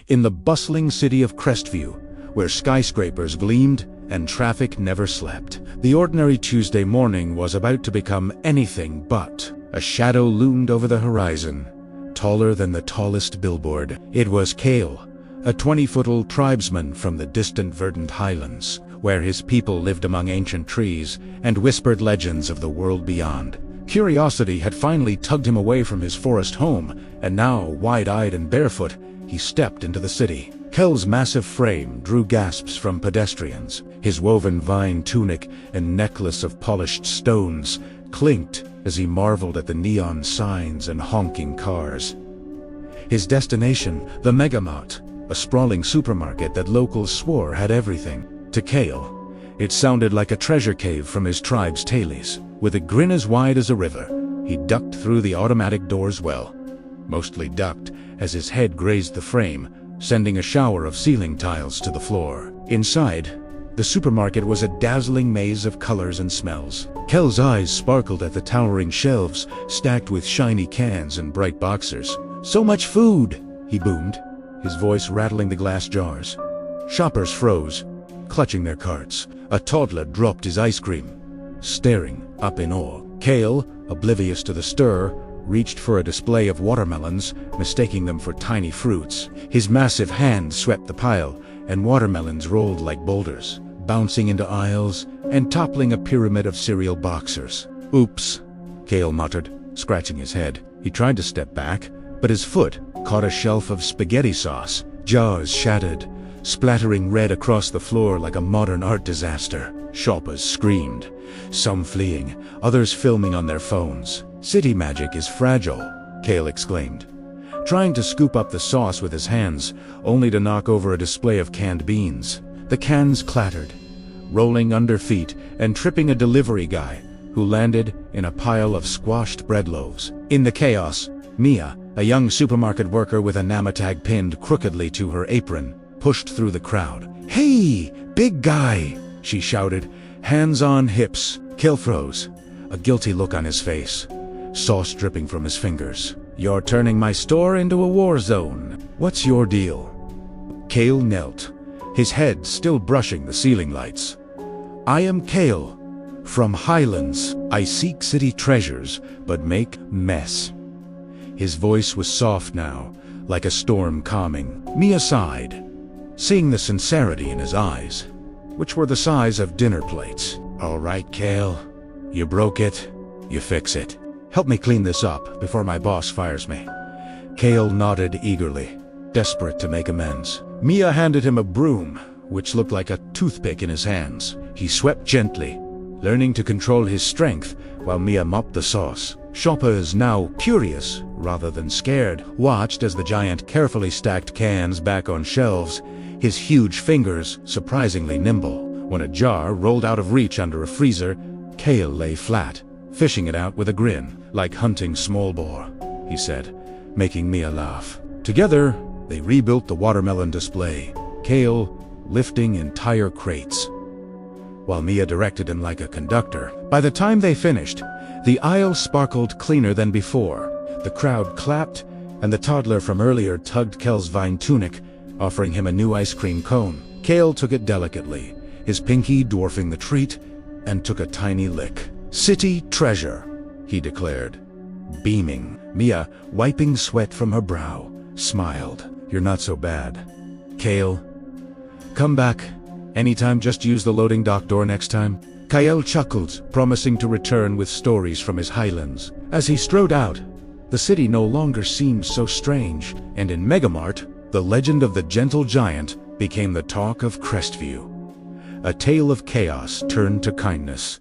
in the bustling city of Crestview, where skyscrapers gleamed and traffic never slept. The ordinary Tuesday morning was about to become anything but. A shadow loomed over the horizon, taller than the tallest billboard. It was Cale, a 20-foot-old tribesman from the distant verdant highlands, where his people lived among ancient trees and whispered legends of the world beyond. Curiosity had finally tugged him away from his forest home, and now, wide-eyed and barefoot, he stepped into the city. Cale's massive frame drew gasps from pedestrians. His woven vine tunic and necklace of polished stones clinked as he marveled at the neon signs and honking cars. His destination, the Megamart, a sprawling supermarket that locals swore had everything. To Cale, it sounded like a treasure cave from his tribe's tailies. With a grin as wide as a river, he ducked through the automatic door's well. Mostly ducked as his head grazed the frame, sending a shower of ceiling tiles to the floor. Inside, the supermarket was a dazzling maze of colors and smells. Cale's eyes sparkled at the towering shelves stacked with shiny cans and bright boxers. "So much food!" he boomed, his voice rattling the glass jars. Shoppers froze, clutching their carts. A toddler dropped his ice cream, staring up in awe. Cale, oblivious to the stir, reached for a display of watermelons, mistaking them for tiny fruits. His massive hand swept the pile, and watermelons rolled like boulders, bouncing into aisles and toppling a pyramid of cereal boxers. "Oops," Cale muttered, scratching his head. He tried to step back, but his foot caught a shelf of spaghetti sauce. Jars shattered, splattering red across the floor like a modern art disaster. Shoppers screamed, some fleeing, others filming on their phones. "City magic is fragile," Cale exclaimed, trying to scoop up the sauce with his hands, only to knock over a display of canned beans. The cans clattered, rolling under feet and tripping a delivery guy, who landed in a pile of squashed bread loaves. In the chaos, Mia, a young supermarket worker with a name tag pinned crookedly to her apron, pushed through the crowd. "Hey, big guy!" she shouted, hands on hips. Cale froze, a guilty look on his face, sauce dripping from his fingers. "You're turning my store into a war zone. What's your deal?" Cale knelt, his head still brushing the ceiling lights. "I am Cale, from Highlands. I seek city treasures, but make mess." His voice was soft now, like a storm calming. Mia sighed, seeing the sincerity in his eyes, which were the size of dinner plates. "All right, Cale. You broke it. You fix it. Help me clean this up before my boss fires me." Cale nodded eagerly, desperate to make amends. Mia handed him a broom, which looked like a toothpick in his hands. He swept gently, learning to control his strength while Mia mopped the sauce. Shoppers, now curious rather than scared, watched as the giant carefully stacked cans back on shelves, his huge fingers surprisingly nimble. When a jar rolled out of reach under a freezer, Cale lay flat, fishing it out with a grin. "Like hunting small boar," he said, making Mia laugh. Together, they rebuilt the watermelon display, Cale lifting entire crates, while Mia directed him like a conductor. By the time they finished, the aisle sparkled cleaner than before. The crowd clapped, and the toddler from earlier tugged Cale's vine tunic, offering him a new ice cream cone. Cale took it delicately, his pinky dwarfing the treat, and took a tiny lick. "City treasure," he declared, beaming. Mia, wiping sweat from her brow, smiled. "You're not so bad, Cale. Come back anytime, just use the loading dock door next time." Cale chuckled, promising to return with stories from his highlands. As he strode out, the city no longer seemed so strange, and in Megamart, the legend of the gentle giant became the talk of Crestview. A tale of chaos turned to kindness.